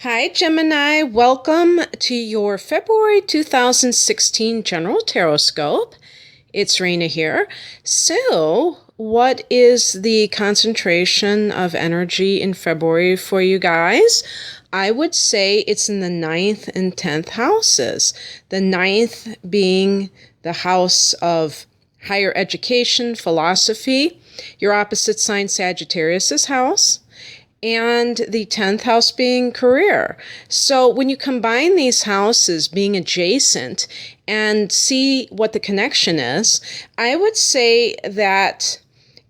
Hi, Gemini. Welcome to your February 2016 General Tarotscope. It's Rena here. So, what is the concentration of energy in February for you guys? I would say it's in the 9th and 10th houses. The 9th being the house of higher education, philosophy, your opposite sign Sagittarius's house, and the 10th house being career. So when you combine these houses being adjacent and see what the connection is, I would say that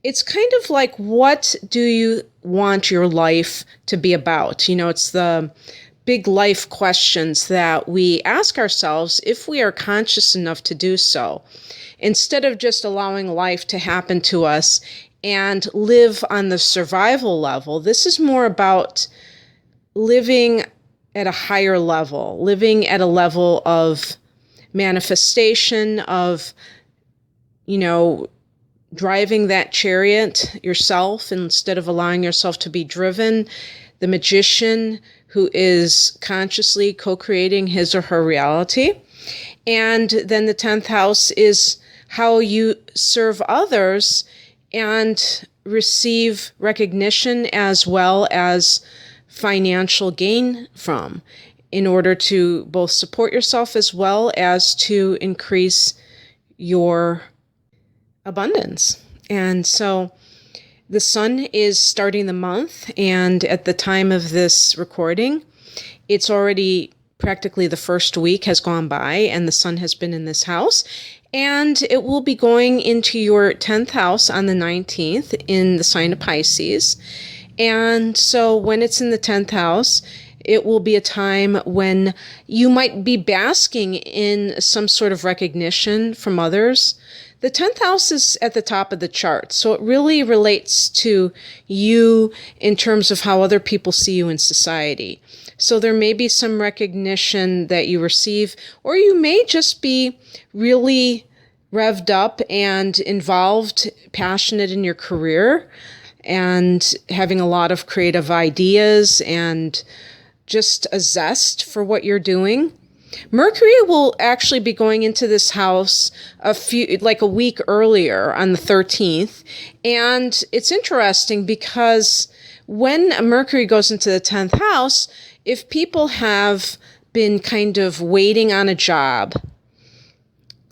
it's kind of like, what do you want your life to be about? It's the big life questions that we ask ourselves if we are conscious enough to do so, instead of just allowing life to happen to us and live on the survival level. This is more about living at a higher level, living at a level of manifestation, of, driving that chariot yourself instead of allowing yourself to be driven. The magician who is consciously co-creating his or her reality. And then the 10th house is how you serve others and receive recognition as well as financial gain from, in order to both support yourself as well as to increase your abundance. And so the sun is starting the month, and at the time of this recording, it's already practically the first week has gone by and the sun has been in this house. And it will be going into your 10th house on the 19th in the sign of Pisces. And so when it's in the 10th house, it will be a time when you might be basking in some sort of recognition from others. The 10th house is at the top of the chart, so it really relates to you in terms of how other people see you in society. So there may be some recognition that you receive, or you may just be really revved up and involved, passionate in your career, and having a lot of creative ideas and just a zest for what you're doing. Mercury will actually be going into this house a week earlier on the 13th. And it's interesting because when Mercury goes into the 10th house, if people have been kind of waiting on a job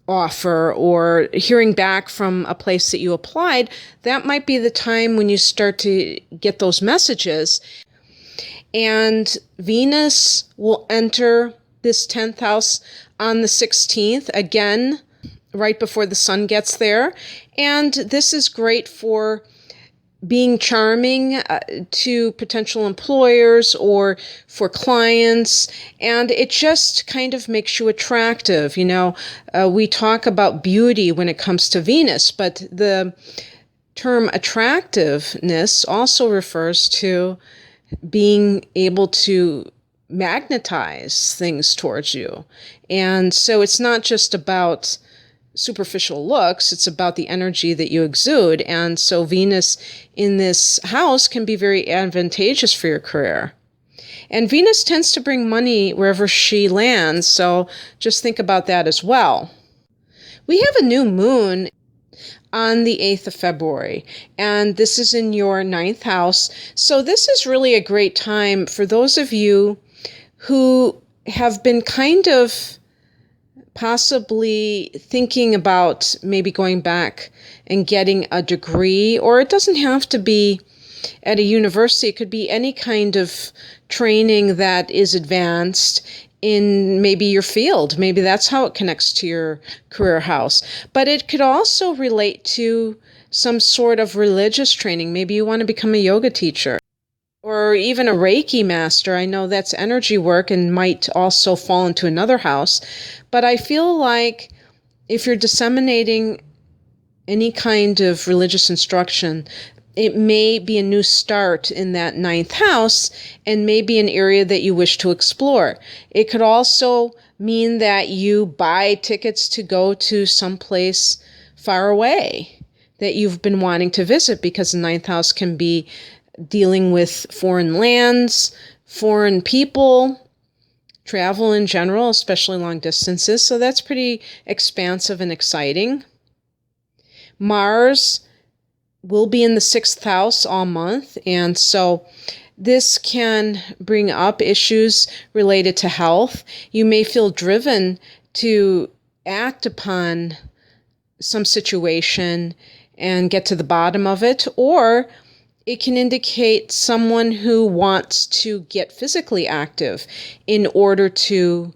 offer or hearing back from a place that you applied, that might be the time when you start to get those messages. And Venus will enter this 10th house on the 16th, again, right before the sun gets there. And this is great for being charming to potential employers or for clients. And it just kind of makes you attractive. We talk about beauty when it comes to Venus, but the term attractiveness also refers to being able to magnetize things towards you. And so it's not just about superficial looks, it's about the energy that you exude. And so Venus in this house can be very advantageous for your career. And Venus tends to bring money wherever she lands, so just think about that as well. We have a new moon on the 8th of February, and this is in your 9th house. So this is really a great time for those of you who have been kind of possibly thinking about maybe going back and getting a degree, or it doesn't have to be at a university. It could be any kind of training that is advanced in maybe your field. Maybe that's how it connects to your career house. But it could also relate to some sort of religious training. Maybe you want to become a yoga teacher or even a Reiki master. I know that's energy work and might also fall into another house. But I feel like if you're disseminating any kind of religious instruction, it may be a new start in that 9th house and may be an area that you wish to explore. It could also mean that you buy tickets to go to someplace far away that you've been wanting to visit, because the 9th house can be dealing with foreign lands, foreign people, travel in general, especially long distances. So that's pretty expansive and exciting. Mars will be in the 6th house all month. And so this can bring up issues related to health. You may feel driven to act upon some situation and get to the bottom of it, or it can indicate someone who wants to get physically active in order to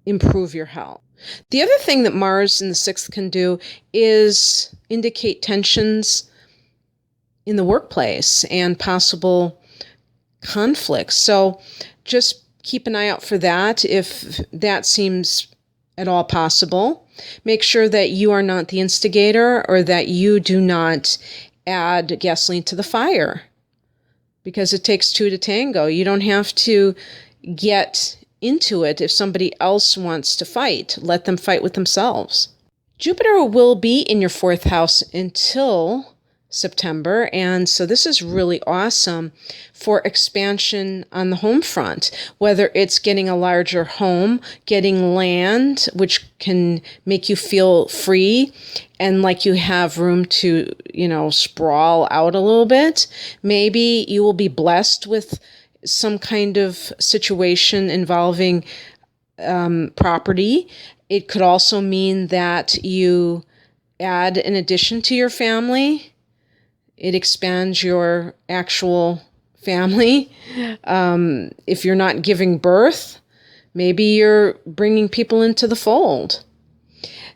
improve your health. The other thing that Mars in the 6th can do is indicate tensions in the workplace and possible conflicts. So just keep an eye out for that if that seems at all possible. Make sure that you are not the instigator or that you do not add gasoline to the fire, because it takes two to tango. You don't have to get into it if somebody else wants to fight. Let them fight with themselves. Jupiter will be in your 4th house until September, and so this is really awesome for expansion on the home front, whether it's getting a larger home, getting land, which can make you feel free and like you have room to, sprawl out a little bit. Maybe you will be blessed with some kind of situation involving property. It could also mean that you add an addition to your family. It expands your actual family. If you're not giving birth, maybe you're bringing people into the fold.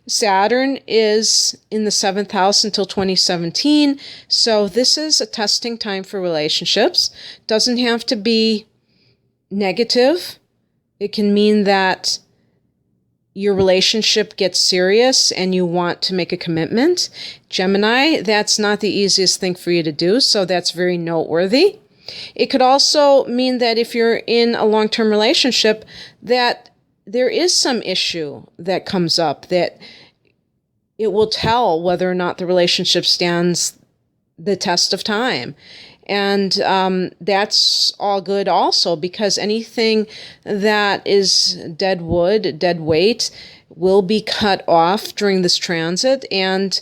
Saturn is in the 7th house until 2017. So this is a testing time for relationships. Doesn't have to be negative. It can mean that your relationship gets serious and you want to make a commitment. Gemini, that's not the easiest thing for you to do, so that's very noteworthy. It could also mean that if you're in a long-term relationship, that there is some issue that comes up, that it will tell whether or not the relationship stands the test of time. And that's all good also, because anything that is dead wood, dead weight, will be cut off during this transit. And,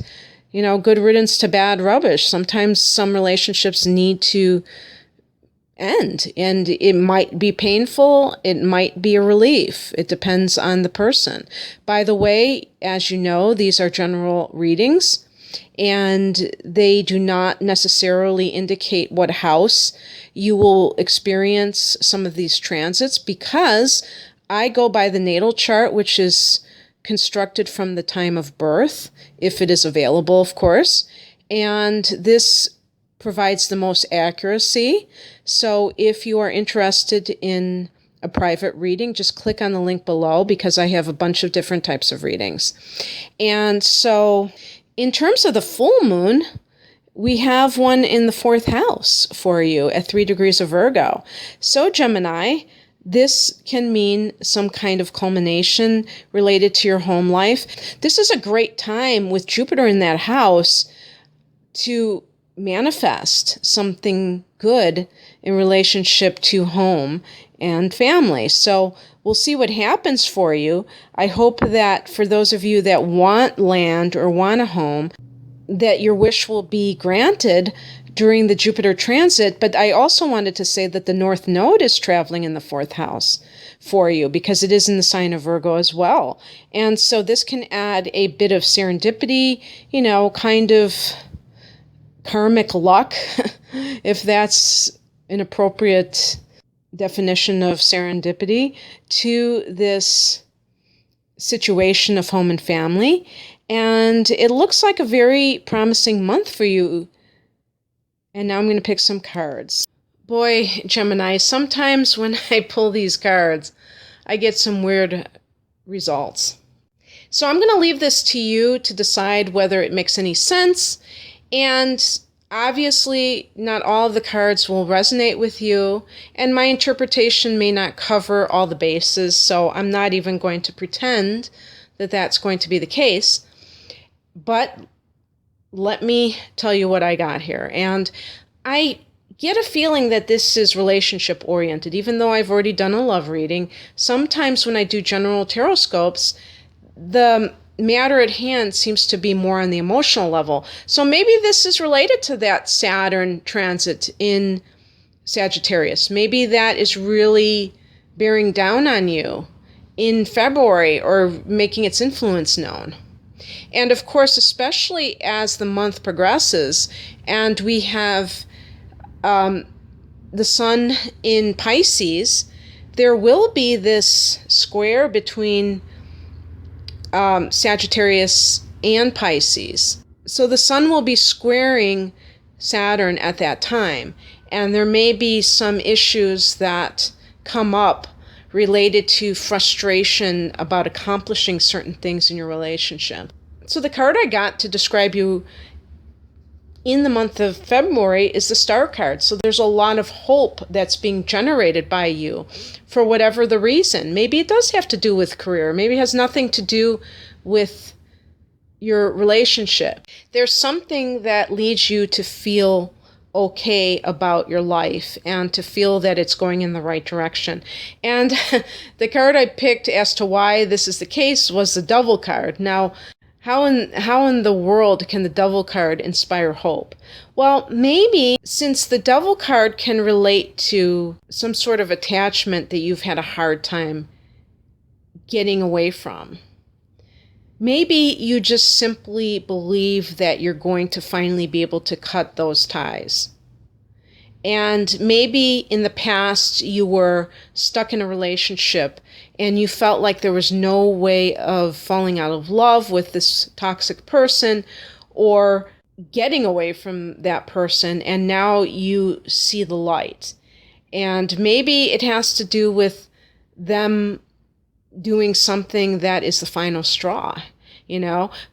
good riddance to bad rubbish. Sometimes some relationships need to end, and it might be painful. It might be a relief. It depends on the person. By the way, as you know, these are general readings, and they do not necessarily indicate what house you will experience some of these transits, because I go by the natal chart, which is constructed from the time of birth, if it is available, of course, and this provides the most accuracy. So if you are interested in a private reading, just click on the link below, because I have a bunch of different types of readings. And so in terms of the full moon, we have one in the 4th house for you at 3 degrees of Virgo. So Gemini, this can mean some kind of culmination related to your home life. This is a great time with Jupiter in that house to manifest something good in relationship to home and family. So we'll see what happens for you. I hope that for those of you that want land or want a home, that your wish will be granted during the Jupiter transit. But I also wanted to say that the North Node is traveling in the 4th house for you, because it is in the sign of Virgo as well. And so this can add a bit of serendipity, kind of karmic luck, if that's an appropriate definition of serendipity, to this situation of home and family. And it looks like a very promising month for you. And now I'm going to pick some cards. Boy, Gemini, sometimes when I pull these cards, I get some weird results. So I'm going to leave this to you to decide whether it makes any sense. And obviously, not all of the cards will resonate with you, and my interpretation may not cover all the bases, so I'm not even going to pretend that that's going to be the case. But let me tell you what I got here. And I get a feeling that this is relationship oriented. Even though I've already done a love reading, sometimes when I do general Tarotscopes, the matter at hand seems to be more on the emotional level. So maybe this is related to that Saturn transit in Sagittarius. Maybe that is really bearing down on you in February or making its influence known. And of course, especially as the month progresses and we have the sun in Pisces, there will be this square between Sagittarius and Pisces. So the sun will be squaring Saturn at that time. And there may be some issues that come up related to frustration about accomplishing certain things in your relationship. So the card I got to describe you in the month of February is the Star card. So there's a lot of hope that's being generated by you for whatever the reason. Maybe it does have to do with career. Maybe it has nothing to do with your relationship. There's something that leads you to feel okay about your life and to feel that it's going in the right direction. And the card I picked as to why this is the case was the Devil card. Now, how in the world can the Devil card inspire hope? Well, maybe since the Devil card can relate to some sort of attachment that you've had a hard time getting away from. Maybe you just simply believe that you're going to finally be able to cut those ties. And maybe in the past you were stuck in a relationship and you felt like there was no way of falling out of love with this toxic person or getting away from that person, and now you see the light. And maybe it has to do with them doing something that is the final straw,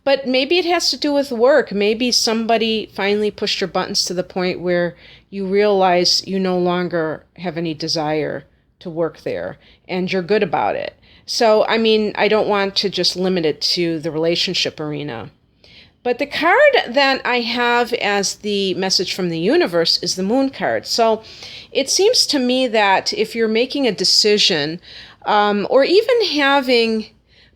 but maybe it has to do with work. Maybe somebody finally pushed your buttons to the point where you realize you no longer have any desire to work there and you're good about it. So, I don't want to just limit it to the relationship arena. But the card that I have as the message from the universe is the Moon card. So it seems to me that if you're making a decision, or even having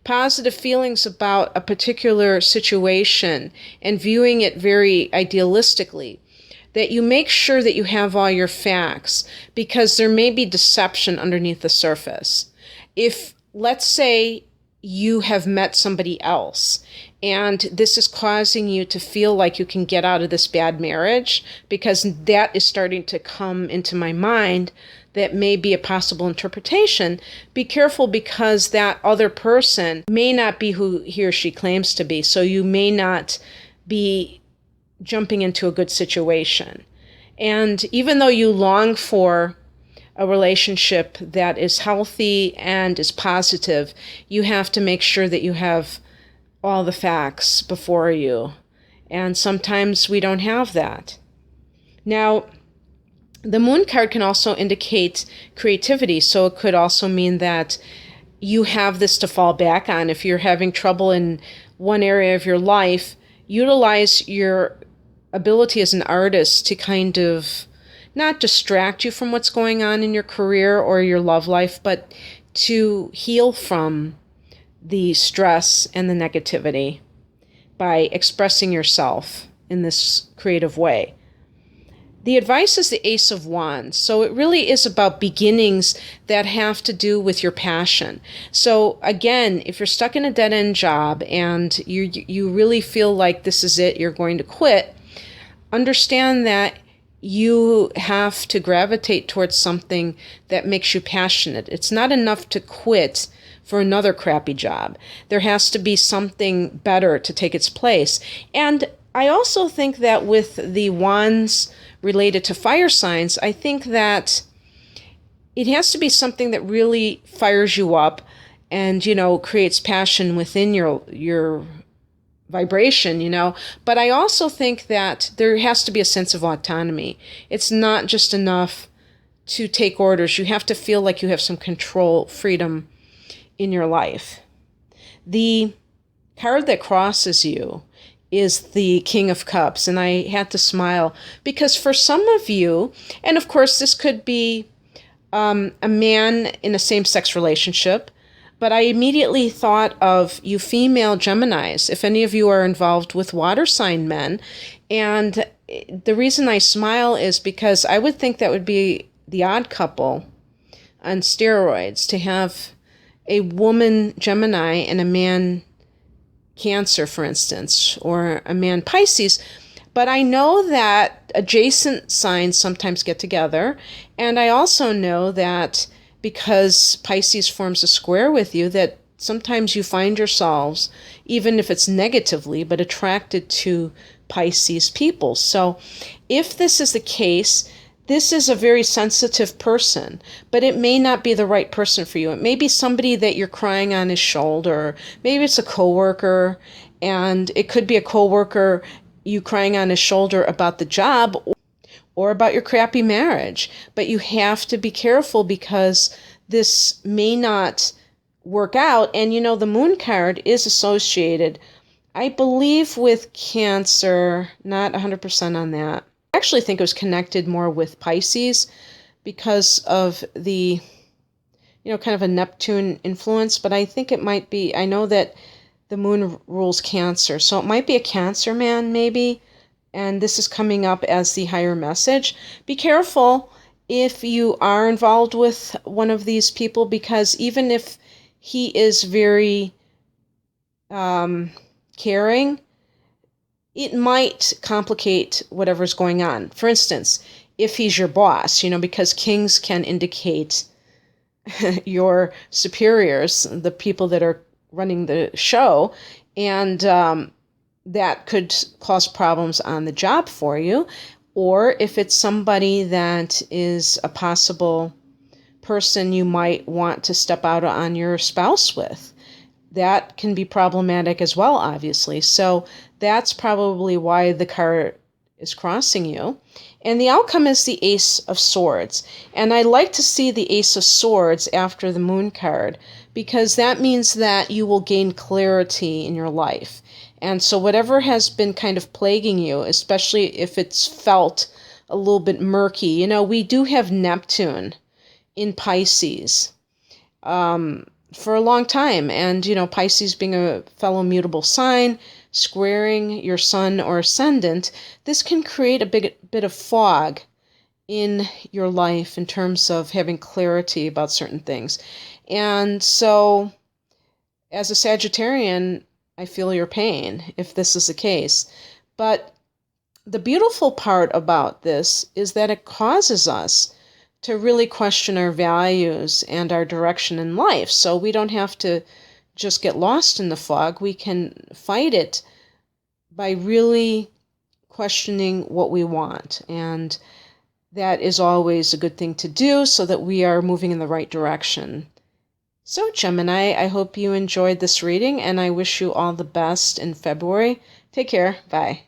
positive feelings about a particular situation and viewing it very idealistically, that you make sure that you have all your facts, because there may be deception underneath the surface. If, let's say, you have met somebody else and this is causing you to feel like you can get out of this bad marriage, because that is starting to come into my mind, that may be a possible interpretation. Be careful, because that other person may not be who he or she claims to be. So you may not be jumping into a good situation. And even though you long for a relationship that is healthy and is positive, you have to make sure that you have all the facts before you. And sometimes we don't have that. Now, the Moon card can also indicate creativity. So it could also mean that you have this to fall back on. If you're having trouble in one area of your life, utilize your ability as an artist to kind of not distract you from what's going on in your career or your love life, but to heal from the stress and the negativity by expressing yourself in this creative way. The advice is the Ace of Wands. So it really is about beginnings that have to do with your passion. So again, if you're stuck in a dead-end job and you really feel like this is it, you're going to quit, understand that you have to gravitate towards something that makes you passionate. It's not enough to quit for another crappy job. There has to be something better to take its place. And I also think that with the wands related to fire signs, I think that it has to be something that really fires you up and, creates passion within your vibration, But I also think that there has to be a sense of autonomy. It's not just enough to take orders. You have to feel like you have some control, freedom in your life. The card that crosses you is the King of Cups. And I had to smile because for some of you, and of course this could be a man in a same-sex relationship, but I immediately thought of you female Geminis, if any of you are involved with water sign men. And the reason I smile is because I would think that would be the odd couple on steroids, to have a woman Gemini and a man Cancer, for instance, or a man Pisces. But I know that adjacent signs sometimes get together. And I also know that because Pisces forms a square with you, that sometimes you find yourselves, even if it's negatively, but attracted to Pisces people. So if this is the case, this is a very sensitive person, but it may not be the right person for you. It may be somebody that you're crying on his shoulder. Maybe it's a coworker, and it could be a coworker you crying on his shoulder about the job or about your crappy marriage. But you have to be careful because this may not work out. And you know, the moon card is associated, I believe, with Cancer, not 100% on that. I actually think it was connected more with Pisces because of the, kind of a Neptune influence, but I think it might be, I know that the moon rules Cancer, so it might be a Cancer man maybe, and this is coming up as the higher message. Be careful if you are involved with one of these people, because even if he is very caring, it might complicate whatever's going on. For instance, if he's your boss, because kings can indicate your superiors, the people that are running the show, and that could cause problems on the job for you. Or if it's somebody that is a possible person you might want to step out on your spouse with, that can be problematic as well, obviously. So that's probably why the card is crossing you. And the outcome is the Ace of Swords. And I like to see the Ace of Swords after the Moon card, because that means that you will gain clarity in your life. And so whatever has been kind of plaguing you, especially if it's felt a little bit murky, we do have Neptune in Pisces for a long time. And, Pisces being a fellow mutable sign, squaring your sun or ascendant, this can create a bit of fog in your life in terms of having clarity about certain things. And so as a Sagittarian, I feel your pain if this is the case. But the beautiful part about this is that it causes us to really question our values and our direction in life. So we don't have to just get lost in the fog. We can fight it by really questioning what we want. And that is always a good thing to do so that we are moving in the right direction. So Gemini, I hope you enjoyed this reading, and I wish you all the best in February. Take care. Bye.